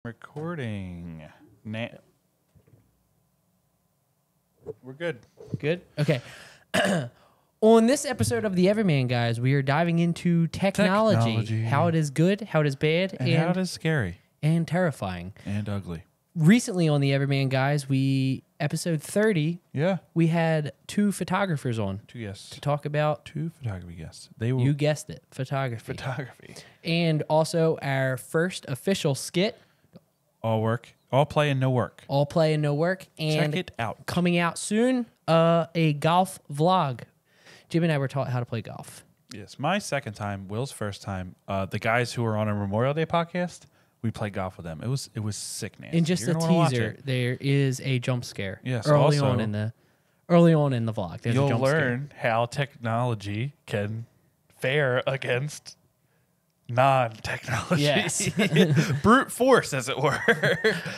Recording. We're good. Good? Okay. On this episode of the Everyman, guys, we are diving into technology. How it is good, how it is bad, and how it is scary. And terrifying. And ugly. Recently on the Everyman, guys, episode 30, we had two photographers on. Two guests. To talk about... Two photography guests. They were, you guessed it, photography. And also our first official skit. All work. All play and no work. All play and no work. And check it out. Coming out soon, a golf vlog. Jim and I were taught how to play golf. Yes. My second time, Will's first time. The guys who were on a Memorial Day podcast, we played golf with them. It was sick, man. And just a teaser, there is a jump scare. Yes. Early on in the vlog, there's a jump scare. You'll learn how technology can fare against non-technology. Yes. Brute force, as it were.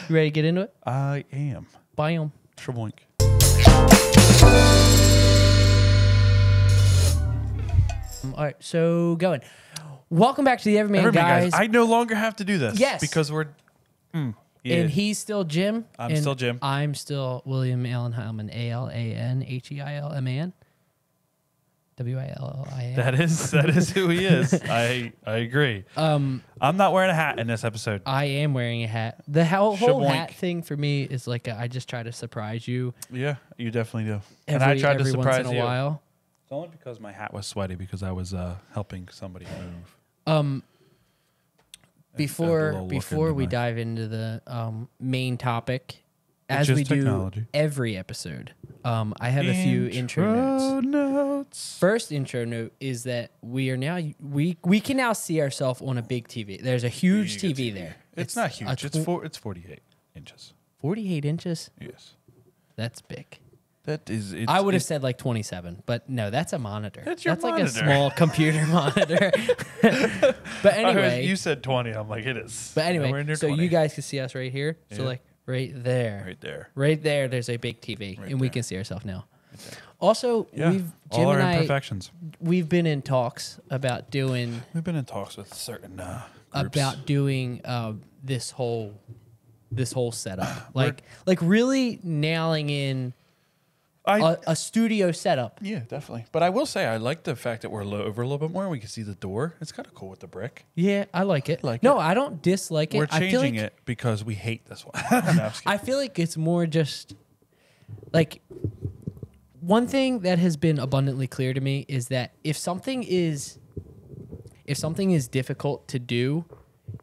You ready to get into it? I am. Biome. Traboink. All right, so going. Welcome back to the Everyman, guys. I no longer have to do this. Yes. Because we're... And he's still Jim. I'm still Jim. I'm still William Allen Heilman, Alanheilman. Willian. That is who he is. I agree. I'm not wearing a hat in this episode. I am wearing a hat. The whole hat thing for me is like I just try to surprise you. Yeah, you definitely do. And I tried to surprise once in a while. It's only because my hat was sweaty because I was helping somebody move. Before we dive into the main topic, as we do every episode, I have a few intro notes. First intro note is that we can now see ourselves on a big TV. There's a huge TV there. It's not huge. It's 48 inches. 48 inches? Yes. That's big. That is. I would have said like 27, but no, that's a monitor. That's your monitor. Like a small computer monitor. But anyway, you said 20. I'm like, it is. But anyway, so you guys can see us right here. Yeah. So like right there, there's a big TV, and we can see ourselves now. Right also, Jim and I, imperfections. We've been in talks about doing. We've been in talks with certain groups about doing this whole setup, like really nailing in. A studio setup. Yeah, definitely. But I will say, I like the fact that we're over a little bit more. We can see the door. It's kind of cool with the brick. Yeah, I like it. I don't dislike it. We're changing it because we hate this one. No, I feel like it's more just like one thing that has been abundantly clear to me is that if something is difficult to do,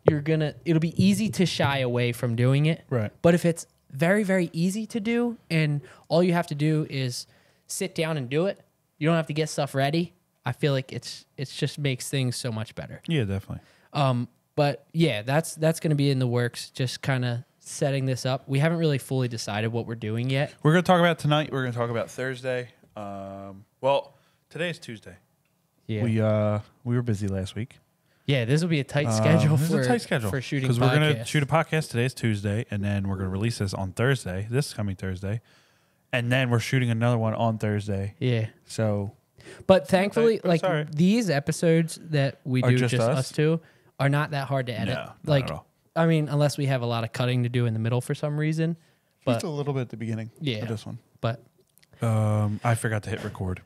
it'll be easy to shy away from doing it. Right. But if it's very, very easy to do, and all you have to do is sit down and do it. You don't have to get stuff ready. I feel like it's just makes things so much better. Yeah, definitely. But yeah, that's going to be in the works. Just kind of setting this up. We haven't really fully decided what we're doing yet. We're going to talk about tonight. We're going to talk about Thursday. Well, today is Tuesday. Yeah. We were busy last week. Yeah, this will be a tight schedule for shooting because we're going to shoot a podcast. Today's Tuesday, and then we're going to release this on Thursday, this coming Thursday, and then we're shooting another one on Thursday. Yeah. So, but thankfully, these episodes that we do just us two are not that hard to edit. No, not at all. I mean, unless we have a lot of cutting to do in the middle for some reason. But just a little bit at the beginning. Yeah. For this one. But I forgot to hit record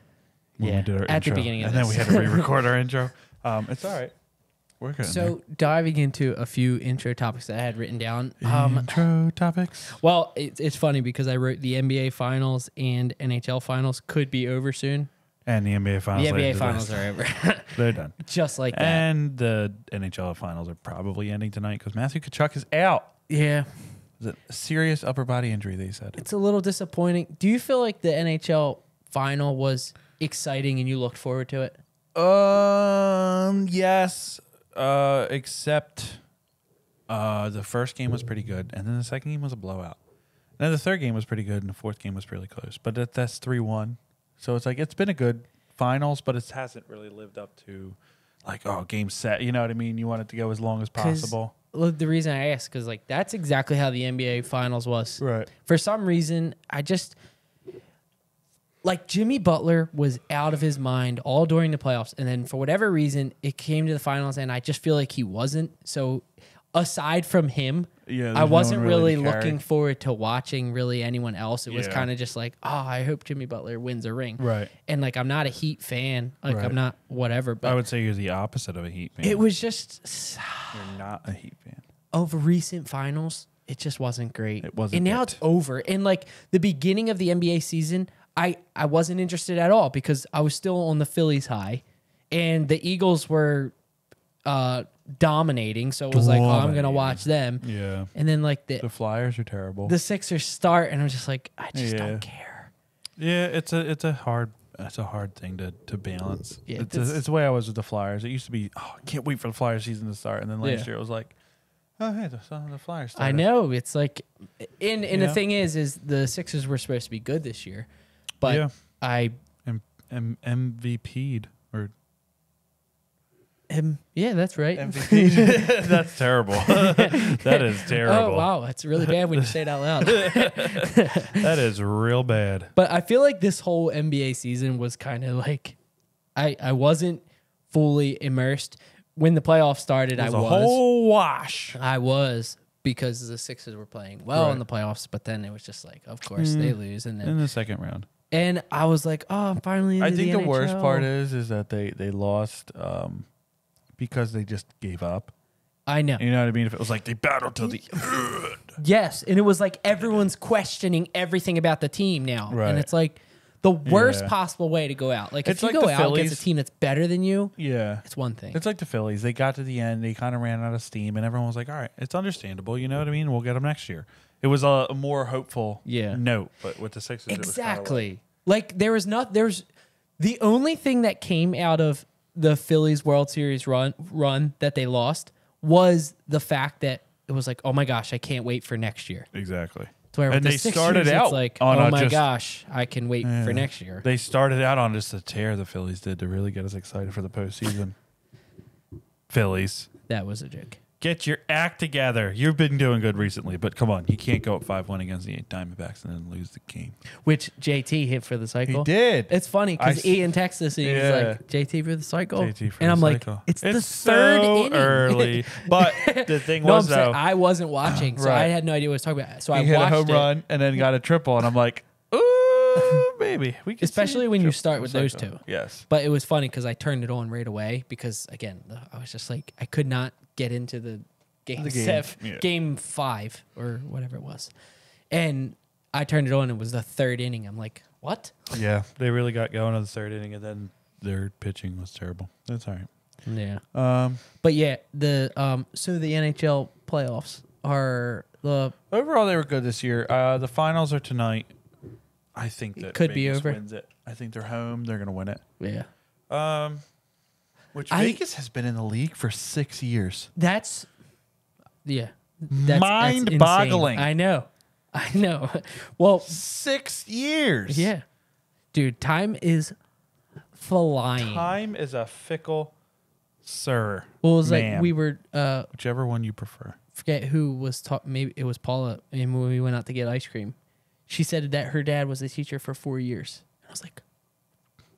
when we did our intro. At the beginning of this. And then we had to re-record our intro. It's all right. So diving into a few intro topics that I had written down. Intro topics? Well, it's funny because I wrote the NBA Finals and NHL Finals could be over soon. And the NBA Finals. The NBA Finals are over. They're done. Just like that. And the NHL Finals are probably ending tonight because Matthew Tkachuk is out. Yeah. Is it a serious upper body injury, they said. It's a little disappointing. Do you feel like the NHL Final was exciting and you looked forward to it? Yes. Except the first game was pretty good, and then the second game was a blowout. And then the third game was pretty good, and the fourth game was really close. But that's 3-1. So it's like it's been a good finals, but it hasn't really lived up to game set. You know what I mean? You want it to go as long as possible. The reason I ask is that's exactly how the NBA Finals was. Right. For some reason, I just Jimmy Butler was out of his mind all during the playoffs, and then for whatever reason, it came to the finals, and I just feel like he wasn't. So aside from him, I wasn't really looking forward to watching really anyone else. It was kind of just like, oh, I hope Jimmy Butler wins a ring. Right. And like, I'm not a Heat fan. Like, I'm not whatever. But I would say you're the opposite of a Heat fan. It was just... You're not a Heat fan. Over recent finals, it just wasn't great. It wasn't. And now it's over. And like, the beginning of the NBA season, I wasn't interested at all because I was still on the Phillies high. And the Eagles were... dominating, so it was like, oh, I'm gonna watch them. Yeah. And then like the Flyers are terrible. The Sixers start, and I'm just like, I just don't care. Yeah, it's a hard thing to balance. Yeah, it's the way I was with the Flyers. It used to be, oh, I can't wait for the Flyers season to start, and then last year it was like, oh hey, the Flyers started. I know, it's like, and the thing is the Sixers were supposed to be good this year, but I MVP'd or. Yeah, that's right. MVP. That's terrible. That is terrible. Oh, wow. That's really bad when you say it out loud. That is real bad. But I feel like this whole NBA season was kind of like, I wasn't fully immersed. When the playoffs started, I was. A whole wash. I was, because the Sixers were playing well in the playoffs, but then it was just like, of course, they lose. And then in the second round. And I was like, oh, I'm finally into the NHL. I think the worst part is that they lost... because they just gave up. I know. You know what I mean? If it was like they battled till the end. Yes, and it was like everyone's questioning everything about the team now. Right. And it's like the worst possible way to go out. Like, if you go out against a team that's better than you, it's one thing. It's like the Phillies. They got to the end. They kind of ran out of steam, and everyone was like, all right, it's understandable. You know what I mean? We'll get them next year. It was a more hopeful note, but with the Sixers, exactly. It was like there's the only thing that came out of the Phillies World Series run that they lost was the fact that it was like, oh my gosh, I can't wait for next year. Exactly. And they started out like, oh my gosh, I can wait for next year. They started out on just a tear, the Phillies did, to really get us excited for the postseason. Phillies. That was a joke. Get your act together. You've been doing good recently, but come on. You can't go up 5-1 against the Diamondbacks and then lose the game. Which JT hit for the cycle. He did. It's funny because Ian texted us and he's like, JT for the cycle? JT for and I'm like, cycle. it's the third inning. Early. But the thing was, though, I wasn't watching, so I had no idea what I was talking about. So I hit watched a home run and then got a triple, and I'm like, ooh, maybe. We can especially when you start with those two. Yes. But it was funny because I turned it on right away because, again, I was just like, I could not get into the game 5 or whatever it was. And I turned it on and it was the third inning. I'm like, what? Yeah, they really got going on the third inning, and then their pitching was terrible. That's all right. Yeah. But yeah, so the NHL playoffs are overall they were good this year. The finals are tonight. I think that could Vegas be over. wins it. I think they're home. They're going to win it. Yeah. Which Vegas has been in the league for 6 years. That's mind-boggling. I know. Well, 6 years. Yeah. Dude, time is flying. Time is a fickle sir. Well, it was like we were whichever one you prefer. Forget who was maybe it was Paula, and when we went out to get ice cream, she said that her dad was a teacher for 4 years. I was like,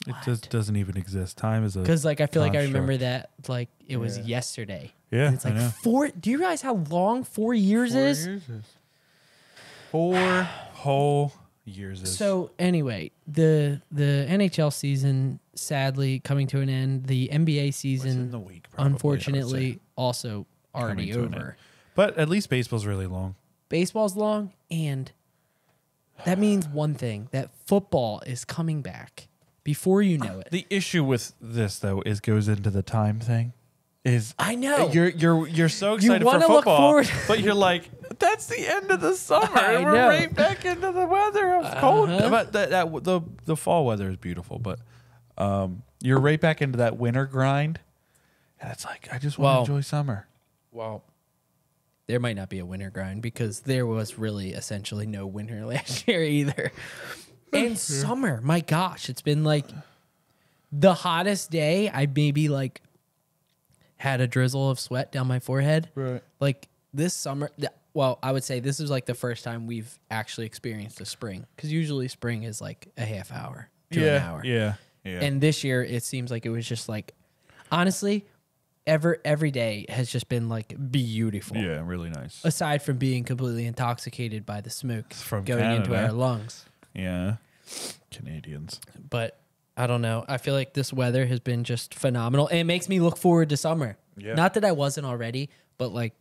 what? It just doesn't even exist. Time is a because like I feel like I remember that like it was yesterday. Yeah, and it's like 4. Do you realize how long 4 years is? 4 years is 4 whole years is. So anyway, the NHL season sadly coming to an end. The NBA season, the week, probably, unfortunately, also already over. But at least baseball's really long. Baseball's long, and that means one thing: that football is coming back. Before you know it. The issue with this though is goes into the time thing. I know you're so excited for football, look forward. but you're like, that's the end of the summer. I We're know. right back into the weather of cold. But the fall weather is beautiful, but you're right back into that winter grind, and it's like I just want to enjoy summer. Well, there might not be a winter grind because there was really essentially no winter last year either. And summer, my gosh, it's been like the hottest day. I maybe like had a drizzle of sweat down my forehead. Right. Like this summer, well, I would say this is like the first time we've actually experienced a spring because usually spring is like a half hour to an hour. Yeah. And this year it seems like it was just like, honestly, every day has just been like beautiful. Yeah, really nice. Aside from being completely intoxicated by the smoke from going Canada. into our lungs. Yeah. Canadians. But I don't know. I feel like this weather has been just phenomenal. And it makes me look forward to summer. Yeah. Not that I wasn't already, but like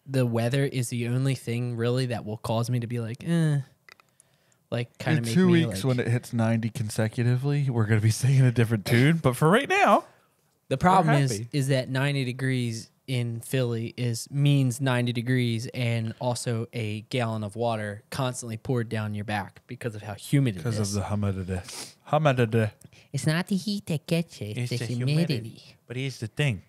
the weather is the only thing really that will cause me to be like, like kind of make me 2 weeks like, when it hits 90 consecutively, we're going to be singing a different tune. But for right now, the problem is that 90 degrees in Philly means 90 degrees and also a gallon of water constantly poured down your back because of how humid it is. Because of the humidity. It's not the heat that gets you, it's the humidity. But here's the thing.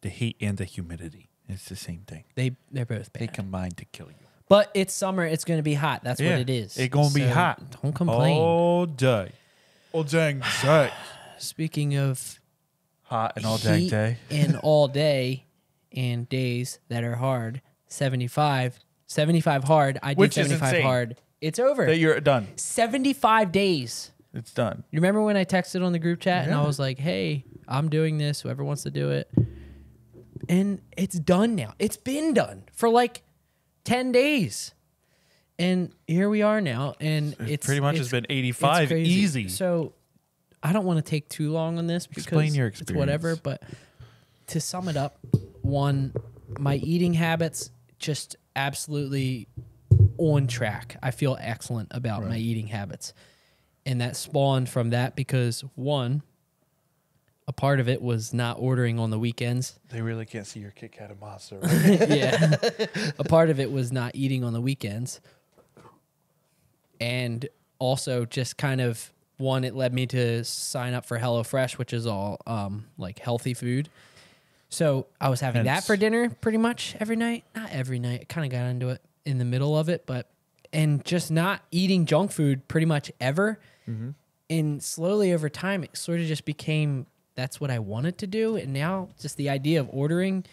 The heat and the humidity. It's the same thing. They're both bad. They combine to kill you. But it's summer. It's going to be hot. That's what it is. It's going to be hot. Don't complain. All day. All dang day. Speaking of hot and all dang day. and all day and days that are hard, 75 hard. I did Which 75 hard. It's over. That you're done. 75 days. It's done. You remember when I texted on the group chat and I was like, hey, I'm doing this. Whoever wants to do it. And it's done now. It's been done for like 10 days. And here we are now. And it's pretty much has been 85 easy. So I don't want to take too long on this because explain your experience. It's whatever. But to sum it up, one, my eating habits just absolutely on track. I feel excellent about my eating habits. And that spawned from that because one, a part of it was not ordering on the weekends. They really can't see your Kit Kat and Monster, right? Yeah. A part of it was not eating on the weekends. And also just kind of, one, it led me to sign up for HelloFresh, which is all like healthy food. So I was having that for dinner pretty much every night. Not every night. I kind of got into it in the middle of it, and just not eating junk food pretty much ever. Mm-hmm. And slowly over time, it sort of just became, that's what I wanted to do. And now just the idea of ordering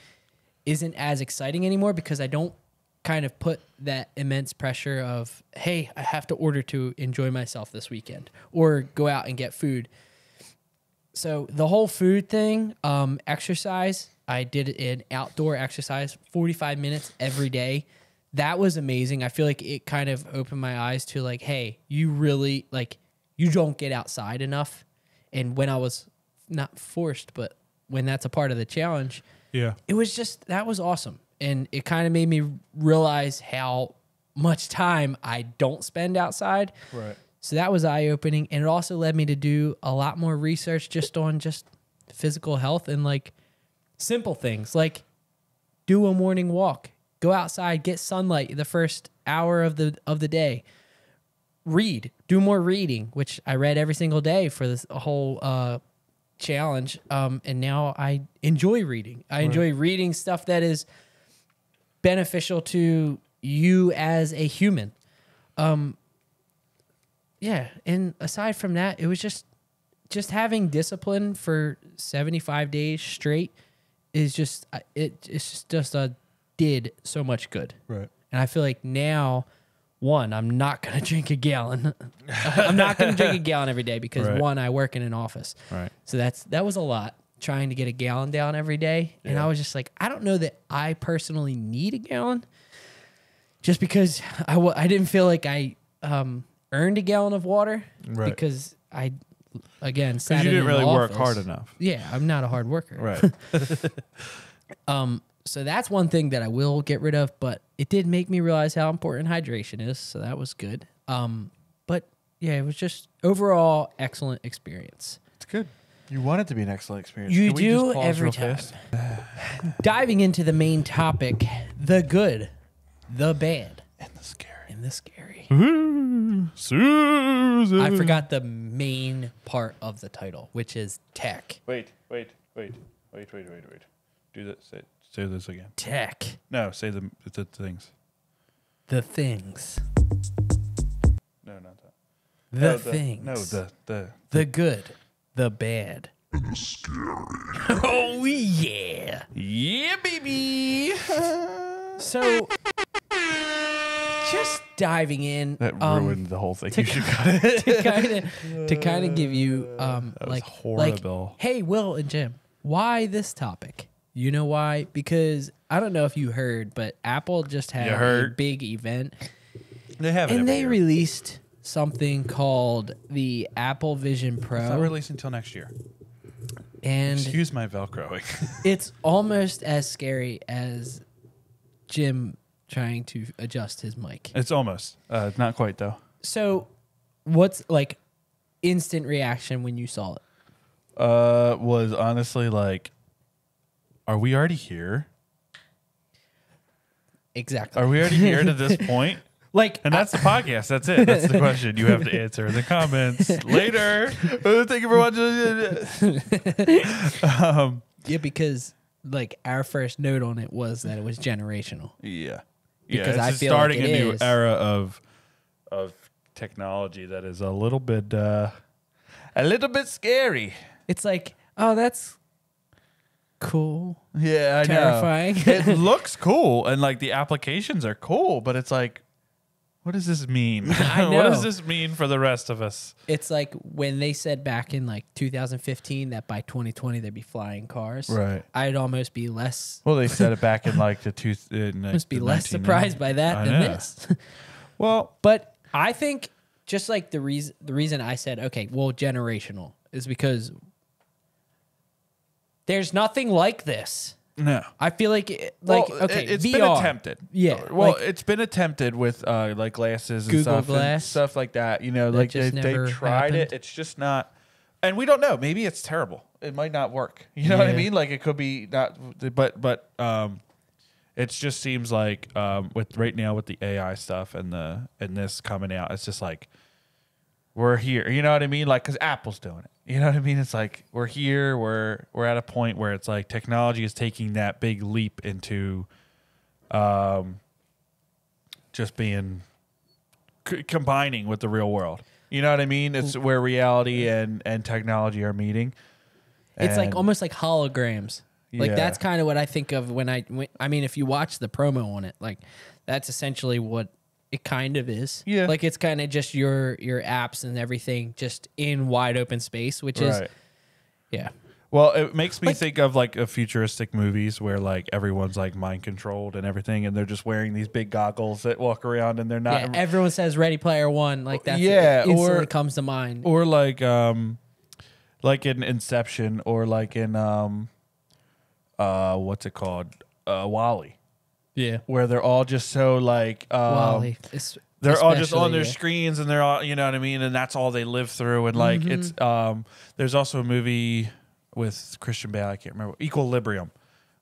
isn't as exciting anymore because I don't kind of put that immense pressure of, hey, I have to order to enjoy myself this weekend or go out and get food. So the whole food thing, exercise, I did an outdoor exercise, 45 minutes every day. That was amazing. I feel like it kind of opened my eyes to like, hey, you really, like, you don't get outside enough. And when I was not forced, but when that's a part of the challenge, it was just, that was awesome. And it kind of made me realize how much time I don't spend outside. Right. So that was eye-opening. And it also led me to do a lot more research just on just physical health and like simple things like do a morning walk, go outside, get sunlight the first hour of the day, do more reading, which I read every single day for this whole challenge. And now I enjoy reading. I enjoy reading stuff that is beneficial to you as a human. Yeah, and aside from that, it was just having discipline for 75 days straight is just did so much good. Right. And I feel like now, one, I'm not going to drink a gallon. I'm not going to drink a gallon every day because one, I work in an office. Right. So that was a lot, trying to get a gallon down every day. Yeah. And I was just like, I don't know that I personally need a gallon just because I didn't feel like I earned a gallon of water because I, again, sat you didn't really work office. hard enough. Yeah, I'm not a hard worker. Right. So that's one thing that I will get rid of, but it did make me realize how important hydration is, so that was good. But yeah, it was just overall excellent experience. It's good. You want it to be an excellent experience. You do every time. Diving into the main topic, the good, the bad, and the scary. Susan. I forgot the main part of the title, which is tech. Wait. Do that. Say this again. Tech. No, say the things. The things. No, not that. The things. The good, the bad, and the scary. Oh yeah. Yeah, baby. So just diving in. That ruined the whole thing. You should cut it. to kind of give you that was horrible. like, hey, Will and Jim, why this topic? You know why? Because I don't know if you heard, but Apple just had a big event. They have it and they year. released something called the Apple Vision Pro. It's not released until next year. And excuse my Velcroing. It's almost as scary as Jim trying to adjust his mic. It's almost. Not quite, though. So what's like instant reaction when you saw it? Was honestly like, are we already here? Exactly. Are we already here to this point? Like, and that's the podcast. That's it. That's the question you have to answer in the comments later. Thank you for watching. Yeah, because like our first note on it was that it was generational. Yeah, because it's I feel starting like a new era of technology that is a little bit scary. It's like, oh, that's cool. Yeah, I terrifying. know. It looks cool, and like the applications are cool, but it's like, what does this mean? I know. What does this mean for the rest of us? It's like when they said back in like 2015 that by 2020 there'd be flying cars. Right. I'd almost be less. Well, they said it back in like must be less surprised by that than this. Well, but I think just like the reason I said okay, well, generational is because there's nothing like this. No, I feel like okay, it's VR. been attempted. Yeah, well, it's been attempted with like glasses and Google Glass, stuff like that. You know, like they tried it. It's just not, and we don't know. Maybe it's terrible. It might not work. You know what I mean? Like it could be not, but it just seems like with right now with the AI stuff and this coming out, it's just like we're here. You know what I mean? Like because Apple's doing it. You know what I mean? It's like we're here. We're at a point where it's like technology is taking that big leap into just being combining with the real world. You know what I mean? It's where reality and technology are meeting. It's like almost like holograms. Like that's kind of what I think of when I mean, if you watch the promo on it, like that's essentially what it kind of is. Yeah. Like it's kind of just your apps and everything just in wide open space, which is, yeah. Well, it makes me think of like a futuristic movies where like everyone's like mind controlled and everything, and they're just wearing these big goggles that walk around and they're not. Yeah, everyone says Ready Player One, like that's instantly comes to mind. Or like in Inception, or like in what's it called, WALL-E. Yeah, where they're all just so like WALL-E. They're all just on their screens, and they're all, you know what I mean, and that's all they live through. And like it's there's also a movie with Christian Bale, I can't remember, Equilibrium,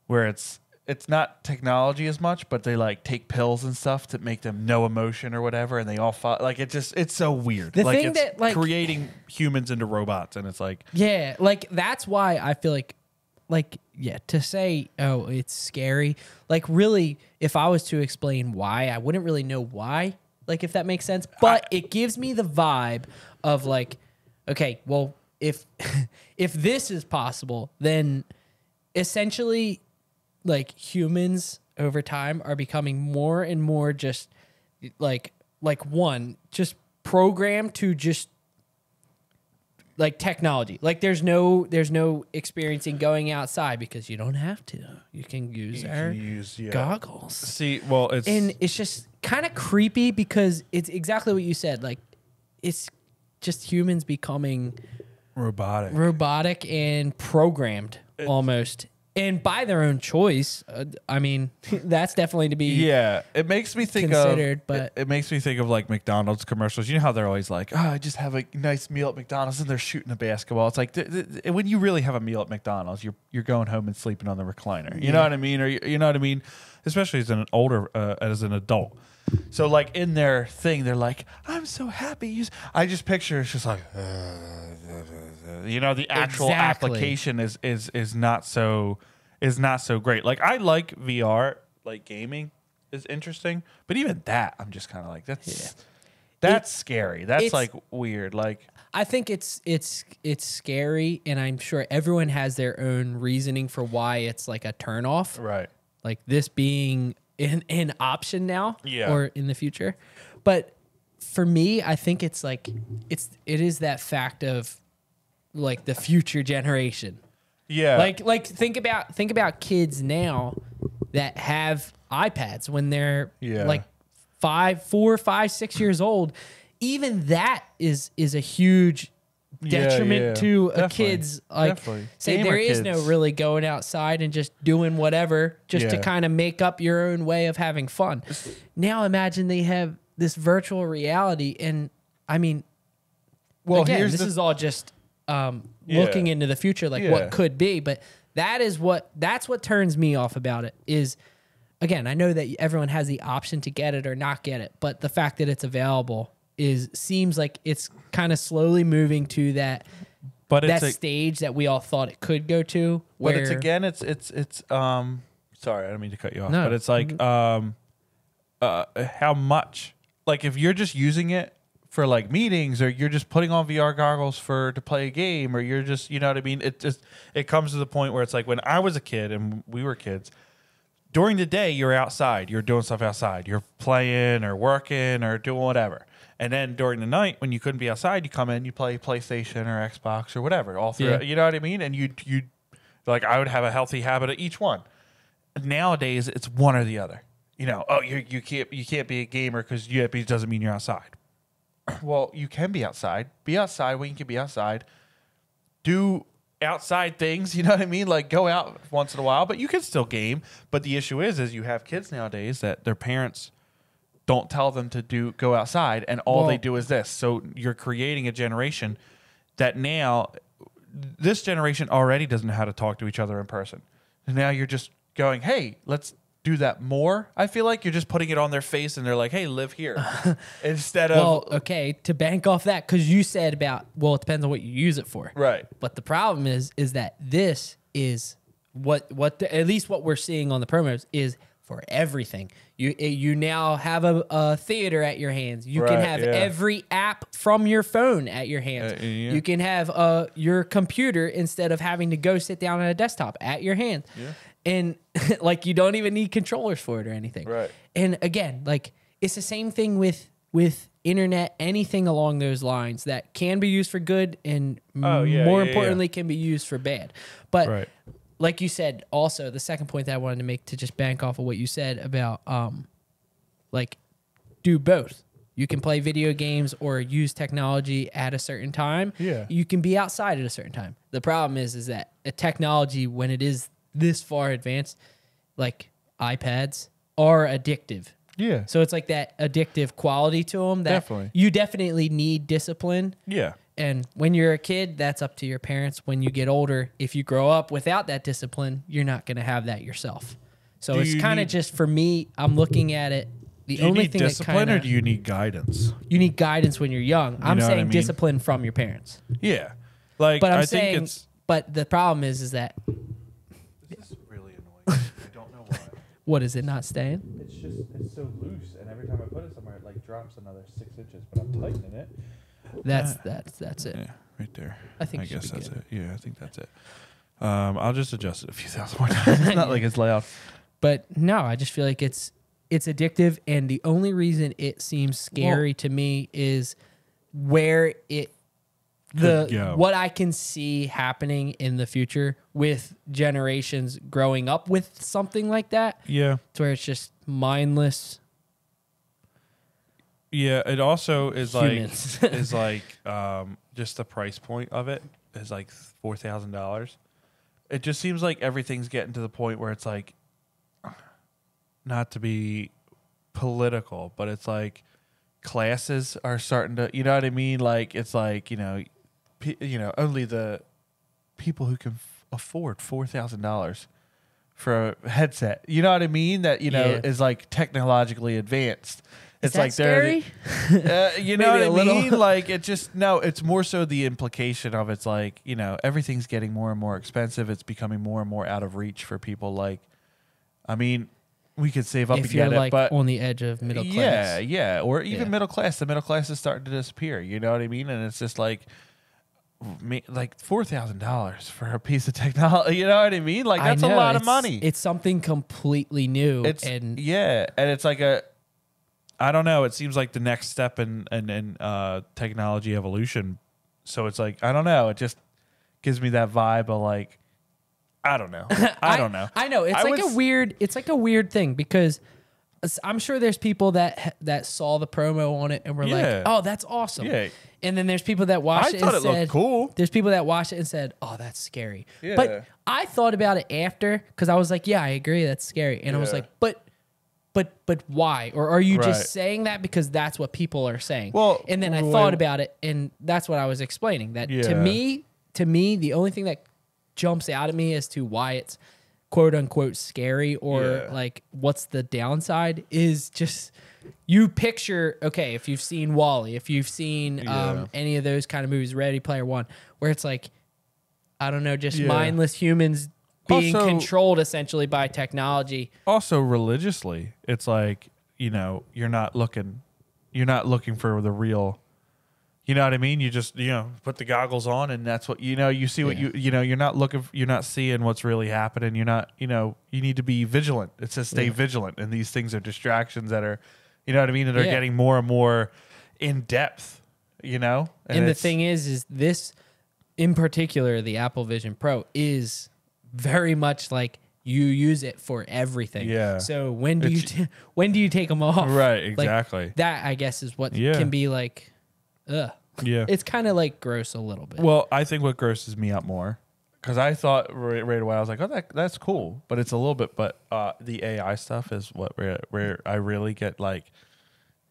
where it's not technology as much, but they like take pills and stuff to make them no emotion or whatever, and they all like it's so weird. The like thing it's that like creating humans into robots, and it's like like that's why I feel like to say, oh, it's scary. Like really, if I was to explain why, I wouldn't really know why. Like if that makes sense, but it gives me the vibe of like, okay, well, if if this is possible, then essentially, like humans over time are becoming more and more just like just programmed to just like technology. Like there's no experiencing going outside because you don't have to. You can use goggles. See, well, it's just kind of creepy because it's exactly what you said. Like it's just humans becoming robotic and programmed almost. And by their own choice. I mean, that's definitely to be it makes me think considered, but it makes me think of like McDonald's commercials. You know how they're always like, oh, I just have a nice meal at McDonald's, and they're shooting a basketball. It's like when you really have a meal at McDonald's, you're going home and sleeping on the recliner. You know what I mean? Or you know what I mean? Especially as an adult. So like in their thing, they're like, I'm so happy. I just picture it's just like, you know, the actual application is not so great. Like I like VR, like gaming is interesting, but even that I'm just kind of like that's scary. That's like weird. Like I think it's scary, and I'm sure everyone has their own reasoning for why it's like a turnoff. Right. Like this being an option now, or in the future. But for me, I think it's like it is that fact of like the future generation. Yeah. Like think about kids now that have iPads when they're like 4, 5, 6 years old. Even that is a huge detriment to a kid's say Gamer there is kids. no really going outside and just doing whatever just to kind of make up your own way of having fun. Now imagine they have this virtual reality, and I mean, well, again, this is all just looking into the future, like what could be, but that's what turns me off about it is, again, I know that everyone has the option to get it or not get it, but the fact that it's available seems like it's kind of slowly moving to that stage that we all thought it could go to. Where but it's again, it's sorry, I don't mean to cut you off, but it's like how much, like if you're just using it for like meetings, or you're just putting on VR goggles to play a game, or you're just, you know what I mean? It comes to the point where it's like when I was a kid and we were kids, during the day you're outside, you're doing stuff outside, you're playing or working or doing whatever. And then during the night, when you couldn't be outside, you come in, you play PlayStation or Xbox or whatever, all through. You know what I mean? And you like, I would have a healthy habit of each one. Nowadays, it's one or the other. You know, you can't be a gamer because it doesn't mean you're outside. Well, you can be outside. Be outside when you can be outside. Do outside things. You know what I mean? Like go out once in a while, but you can still game. But the issue is you have kids nowadays that their parents don't tell them to go outside, and all they do is this. So you're creating a generation that now, this generation already doesn't know how to talk to each other in person. And now you're just going, hey, let's do that more. I feel like you're just putting it on their face, and they're like, hey, live here. Instead of... Well, okay, to bank off that, because you said about, well, it depends on what you use it for. Right. But the problem is that this is at least what we're seeing on the promos is for everything. You now have a theater at your hands. You can have every app from your phone at your hands. You can have your computer instead of having to go sit down at a desktop at your hands. Yeah. And like you don't even need controllers for it or anything. Right. And again, like it's the same thing with internet, anything along those lines that can be used for good and more importantly can be used for bad. But like you said, also the second point that I wanted to make to just bank off of what you said about like do both. You can play video games or use technology at a certain time. Yeah. You can be outside at a certain time. The problem is that a technology, when it is this far advanced, like iPads, are addictive. Yeah. So it's like that addictive quality to them that you definitely need discipline. Yeah. And when you're a kid, that's up to your parents. When you get older, if you grow up without that discipline, you're not going to have that yourself. So it's kind of just, for me, I'm looking at it. The only thing that discipline, or do you need guidance? You need guidance when you're young. I'm saying discipline from your parents. Yeah. Like, but I think it's... But the problem is that... This is really annoying. I don't know why. What, is it not staying? It's so loose, and every time I put it somewhere, it like drops another 6 inches, but I'm tightening it. That's it. Yeah, right there. I guess that's it. Yeah, I think that's it. I'll just adjust it a few thousand more times. It's not like it's loud. But no, I just feel like it's addictive, and the only reason it seems scary to me is where what I can see happening in the future with generations growing up with something like that. Yeah. To where it's just mindless. Yeah, it also is humans. Just the price point of it is like $4,000. It just seems like everything's getting to the point where it's like, not to be political, but it's like classes are starting to, you know what I mean? Like it's like, only the people who can afford $4,000 for a headset. You know what I mean? That is like technologically advanced. It's like scary? You know what I mean? Like it just it's more so the implication of it's like, everything's getting more and more expensive. It's becoming more and more out of reach for people. Like, I mean, we could save up if and you're get like it, but on the edge of middle class. Yeah, or even middle class. The middle class is starting to disappear. You know what I mean? And it's just like $4,000 for a piece of technology. You know what I mean? Like that's a lot of money. It's something completely new. And it's like I don't know. It seems like the next step in technology evolution. So it's like, I don't know. It just gives me that vibe of like, I don't know. I don't know. I know it's like a weird thing because I'm sure there's people that saw the promo on it and were like, "Oh, that's awesome." Yeah. And then there's people that watched it and said, looked cool. There's people that watched it and said, "Oh, that's scary." Yeah. But I thought about it after because I was like, "Yeah, I agree, that's scary." And I was like, "But why? Or are you just saying that because that's what people are saying?" Well, and then I thought about it, and that's what I was explaining. That to me, the only thing that jumps out at me as to why it's quote unquote scary or like what's the downside is just you picture, okay, if you've seen Wall-E, if you've seen any of those kind of movies, Ready Player One, where it's like, I don't know, just mindless humans being controlled essentially by technology. Also religiously, it's like, you know, you're not looking for the real, you know what I mean? You just, you know, put the goggles on and that's what, you know, you see what you know, you're not seeing what's really happening. You're not, you know, you need to be vigilant. It says stay vigilant. And these things are distractions that are, you know what I mean? That are getting more and more in depth, you know? And the thing is this in particular, the Apple Vision Pro is very much like you use it for everything. Yeah. So when do you take them off? Right. Exactly. Like, that I guess is what can be like, ugh. Yeah. It's kind of like gross a little bit. Well, I think what grosses me out more, because I thought right away, I was like, oh, that's cool. But it's a little bit, but the AI stuff is where I really get like,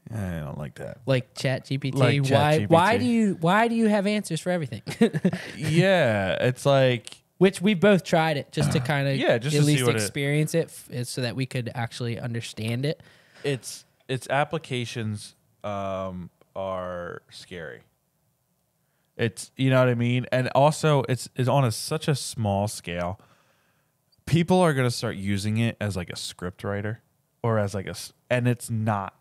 I don't like that. Like ChatGPT. Like why do you have answers for everything? Yeah. It's like, which we both tried it just to kind of just at least experience it so that we could actually understand it. Its applications are scary. It's, you know what I mean? And also it's on such a small scale. People are going to start using it as like a script writer or as like and it's not.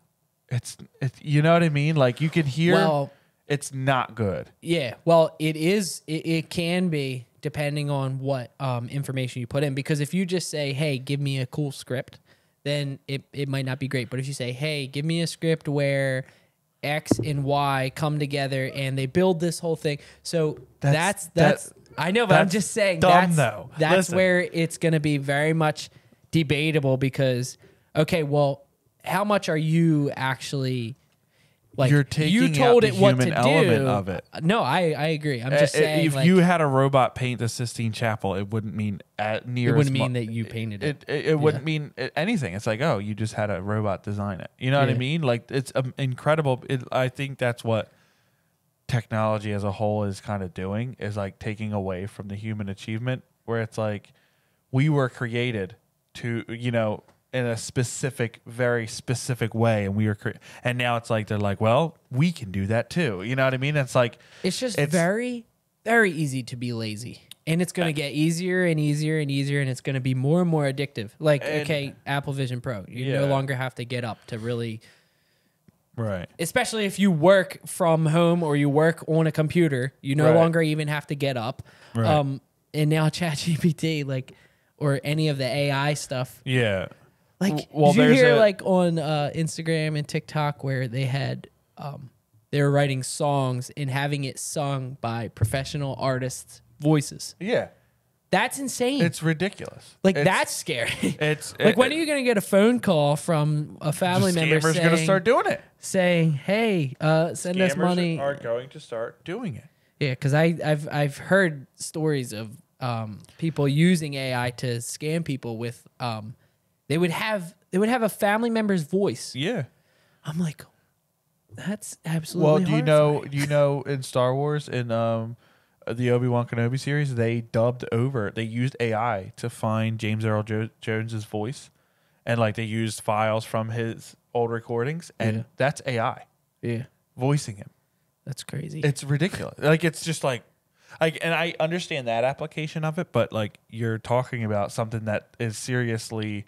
It's you know what I mean? Like you can hear it's not good. Yeah. Well, it is. It can be depending on what information you put in. Because if you just say, "Hey, give me a cool script," then it might not be great. But if you say, "Hey, give me a script where X and Y come together and they build this whole thing," so that's I know, but I'm just saying that's where it's going to be very much debatable because how much are you actually like? You're taking out the human element of it. No, I agree. I'm just saying, if you had a robot paint the Sistine Chapel, it wouldn't mean that you painted it. It wouldn't mean anything. It's like, oh, you just had a robot design it. You know what I mean? Like it's incredible. I think that's what technology as a whole is kind of doing, is like taking away from the human achievement, where it's like we were created to, you know, in a very specific way, and and now it's like they're like, well, we can do that too. You know what I mean? It's like it's very, very easy to be lazy, and it's going to get easier and easier and easier, and it's going to be more and more addictive. Like, Apple Vision Pro, you no longer have to get up to really, right? Especially if you work from home or you work on a computer, you no longer even have to get up. Right. And now ChatGPT, like, or any of the AI stuff, Like, did you hear like on Instagram and TikTok where they had they were writing songs and having it sung by professional artists' voices? Yeah, that's insane. It's ridiculous. Like that's scary. It's like when are you going to get a phone call from a family member saying, going to start doing it, saying, "Hey, send us money." Are going to start doing it. Yeah, because I've heard stories of people using AI to scam people with. They would have a family member's voice. Yeah. I'm like, that's absolutely Well, do you know in Star Wars, in the Obi-Wan Kenobi series, they used AI to find James Earl Jones's voice, and like they used files from his old recordings, and that's AI. Yeah. Voicing him. That's crazy. It's ridiculous. Like it's just like and I understand that application of it, but like you're talking about something that is seriously,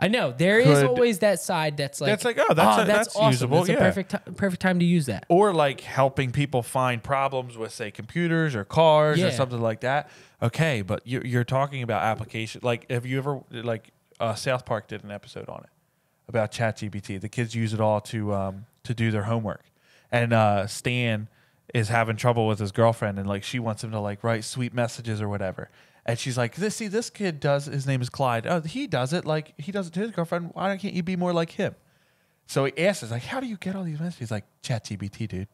I know there is always that side that's like that's awesome. Usable. It's a perfect time to use that. Or like helping people find problems with, say, computers or cars or something like that. Okay, but you're talking about application. Like, have you ever South Park did an episode on it about ChatGPT? The kids use it all to do their homework, and Stan is having trouble with his girlfriend, and like she wants him to like write sweet messages or whatever. And she's like, this kid does, his name is Clyde. Oh, he does it like he does it to his girlfriend. Why can't you be more like him? So he asks us, like, how do you get all these messages? He's like, ChatGPT, dude.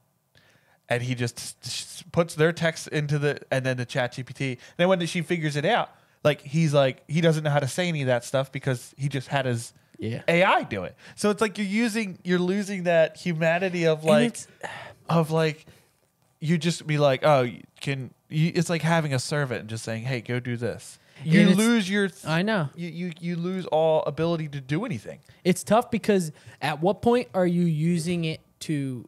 And he just puts their text into and then the ChatGPT. And then when she figures it out, like, he's like, he doesn't know how to say any of that stuff because he just had his AI do it. So it's like you're losing that humanity of like, you just be like, oh, it's like having a servant and just saying, hey, go do this. You lose your. I know. You lose all ability to do anything. It's tough because at what point are you using it to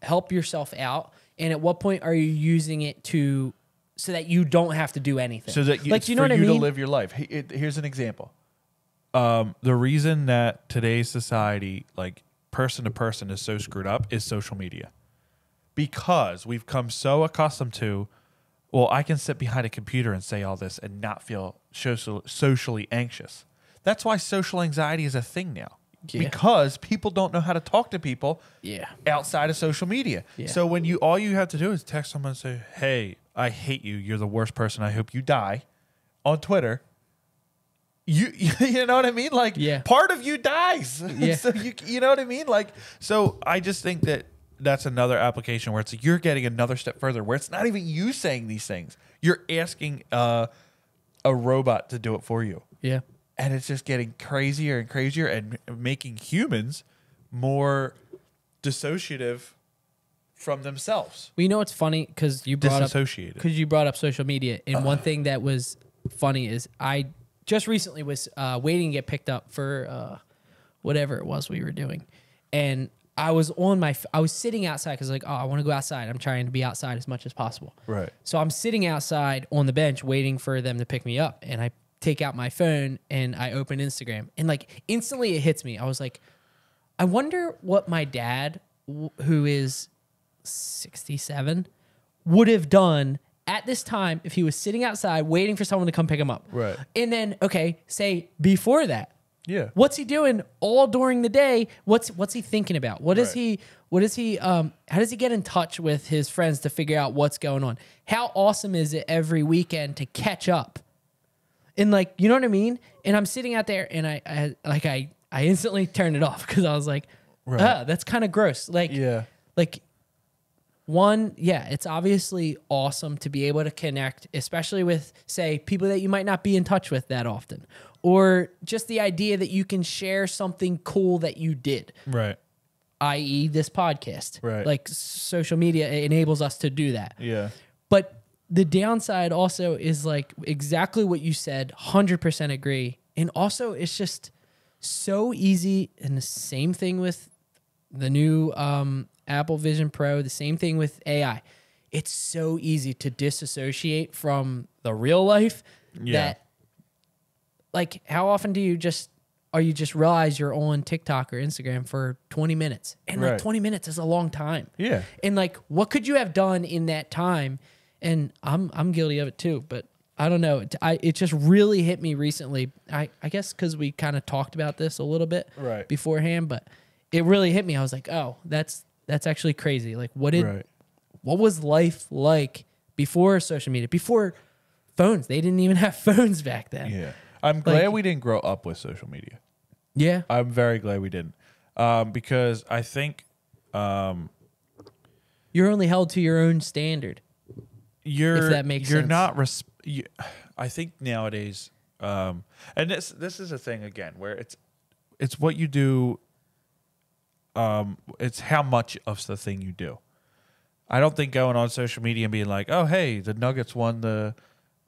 help yourself out, and at what point are you using it so that you don't have to do anything? So that you know what I mean? To live your life. Here's an example. The reason that today's society, like person to person, is so screwed up is social media, because we've come so accustomed to. Well, I can sit behind a computer and say all this and not feel socially anxious. That's why social anxiety is a thing now. Yeah. Because people don't know how to talk to people outside of social media. Yeah. So when all you have to do is text someone and say, hey, I hate you. You're the worst person. I hope you die on Twitter. You know what I mean? Like, part of you dies. Yeah. So you know what I mean? Like, so I just think that's another application where it's like you're getting another step further, where it's not even you saying these things. You're asking a robot to do it for you. Yeah. And it's just getting crazier and crazier and making humans more dissociative from themselves. Well, you know what's funny? Because you brought up social media. And one thing that was funny is I just recently was waiting to get picked up for whatever it was we were doing. And I was sitting outside because like, oh, I want to go outside. I'm trying to be outside as much as possible. Right. So I'm sitting outside on the bench waiting for them to pick me up. And I take out my phone and I open Instagram. And like instantly it hits me. I was like, I wonder what my dad, who is 67, would have done at this time if he was sitting outside waiting for someone to come pick him up. Right. And then, okay, say before that. Yeah. What's he doing all during the day? What's he thinking about? How does he get in touch with his friends to figure out what's going on? How awesome is it every weekend to catch up? And like, you know what I mean? And I'm sitting out there and I instantly turned it off because I was like, that's kind of gross. Like, it's obviously awesome to be able to connect, especially with, say, people that you might not be in touch with that often. Or just the idea that you can share something cool that you did. Right. I.e. this podcast. Right. Like social media enables us to do that. Yeah. But the downside also is like exactly what you said, 100% agree. And also it's just so easy. And the same thing with the new Apple Vision Pro, the same thing with AI. It's so easy to disassociate from the real life that, like, how often do you just realize you're on TikTok or Instagram for 20 minutes? And like 20 minutes is a long time. Yeah. And like, what could you have done in that time? And I'm guilty of it too, but I don't know. It just really hit me recently. I guess because we kind of talked about this a little bit beforehand, but it really hit me. I was like, oh, that's actually crazy. Like, what was life like before social media, before phones? They didn't even have phones back then. Yeah. I'm glad we didn't grow up with social media. Yeah. I'm very glad we didn't. Because I think you're only held to your own standard. If that makes sense. I think nowadays, and this is a thing again where it's what you do. It's how much of the thing you do. I don't think going on social media and being like, oh, hey, the Nuggets won the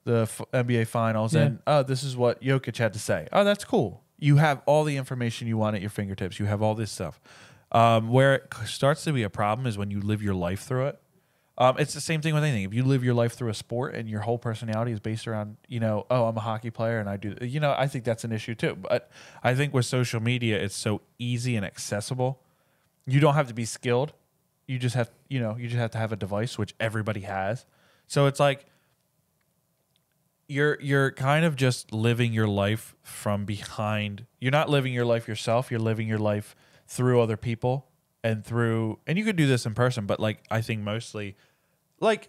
NBA Finals, and this is what Jokic had to say. Oh, that's cool. You have all the information you want at your fingertips. You have all this stuff. Where it starts to be a problem is when you live your life through it. It's the same thing with anything. If you live your life through a sport and your whole personality is based around, oh, I'm a hockey player and I do, I think that's an issue too. But I think with social media, it's so easy and accessible. You don't have to be skilled. You just have, to have a device, which everybody has. So it's like, you're kind of just living your life from behind. You're not living your life yourself. You're living your life through other people and you could do this in person, but like I think mostly, like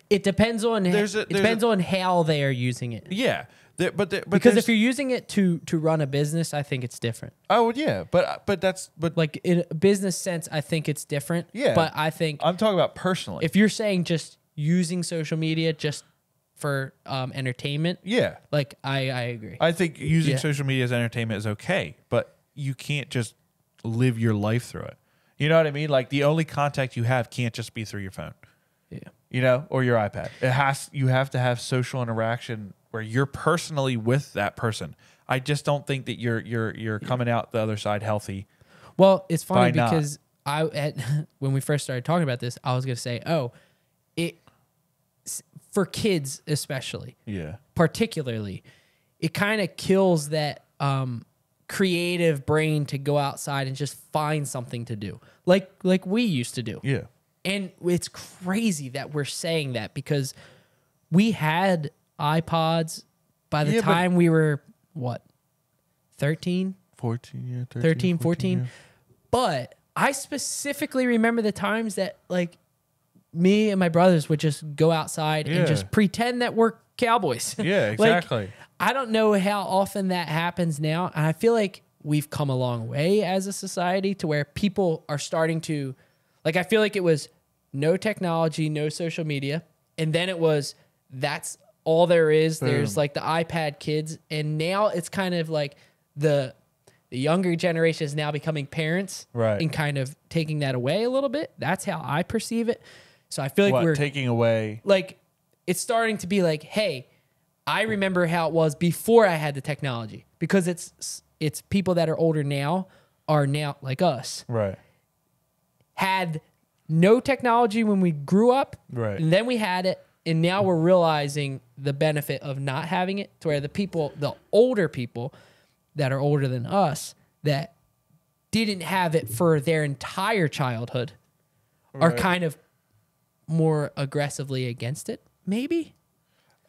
It depends on on how they are using it. Yeah. But because if you're using it to run a business, I think it's different. Oh yeah, but like in a business sense, I think it's different. Yeah, but I think I'm talking about personally. If you're saying just using social media just for entertainment, yeah, like I agree. I think using social media as entertainment is okay, but you can't just live your life through it. You know what I mean? Like the only contact you have can't just be through your phone. Yeah, you know, or your iPad. You have to have social interaction where you're personally with that person. I just don't think that you're coming out the other side healthy. Well, it's funny because when we first started talking about this, I was going to say, for kids especially, particularly, it kind of kills that creative brain to go outside and just find something to do, like we used to do. Yeah, and it's crazy that we're saying that because we had iPods by the time we were, 13? 14, 13, 14. Yeah. But I specifically remember the times that, like, me and my brothers would just go outside and just pretend that we're cowboys. Yeah, exactly. Like, I don't know how often that happens now. And I feel like we've come a long way as a society to where people are starting to, like, I feel like it was no technology, no social media. And then it was, that's all there is. Boom. There's like the iPad kids. And now it's kind of like the younger generation is now becoming parents, right, and kind of taking that away a little bit. That's how I perceive it. So I feel like we're taking away, like, it's starting to be like, hey, I remember how it was before I had the technology, because it's people that are older now are now like us, right, had no technology when we grew up, right, and then we had it, and now we're realizing the benefit of not having it, to where the older people that are older than us that didn't have it for their entire childhood are kind of more aggressively against it, maybe?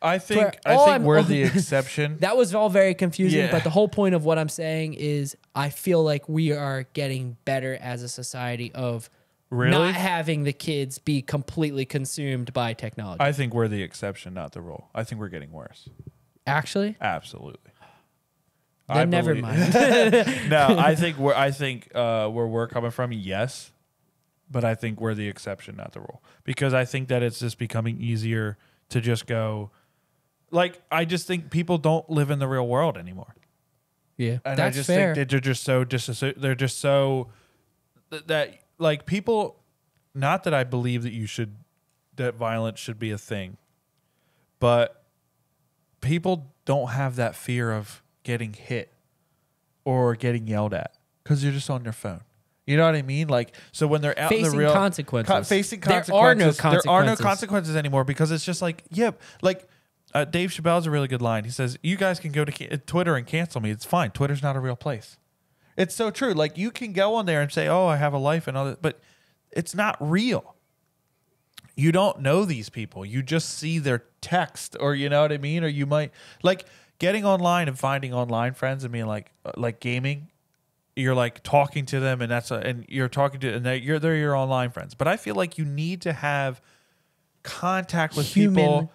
I think we're the exception. That was all very confusing, but the whole point of what I'm saying is I feel like we are getting better as a society of not having the kids be completely consumed by technology. I think we're the exception, not the rule. I think we're getting worse. Actually? Absolutely. Then never mind. No, I think where we're coming from, yes, but I think we're the exception, not the rule, because I think that it's just becoming easier to just go. Like, I just think people don't live in the real world anymore. Yeah, and that's I just fair. think that they're just so that like people. Not that I believe that violence should be a thing, but people don't have that fear of getting hit or getting yelled at because you're just on your phone. You know what I mean? Like, so when they're out in the real consequences, there are no consequences anymore, because it's just like, like Dave Chappelle's a really good line. He says, "You guys can go to Twitter and cancel me. It's fine. Twitter's not a real place." It's so true. Like, you can go on there and say, "Oh, I have a life," and all that, but it's not real. You don't know these people. You just see their text, or you know what I mean? Or you might like getting online and finding online friends and being like gaming. You're like talking to them, and and you're talking to, and they're your online friends. But I feel like you need to have contact with people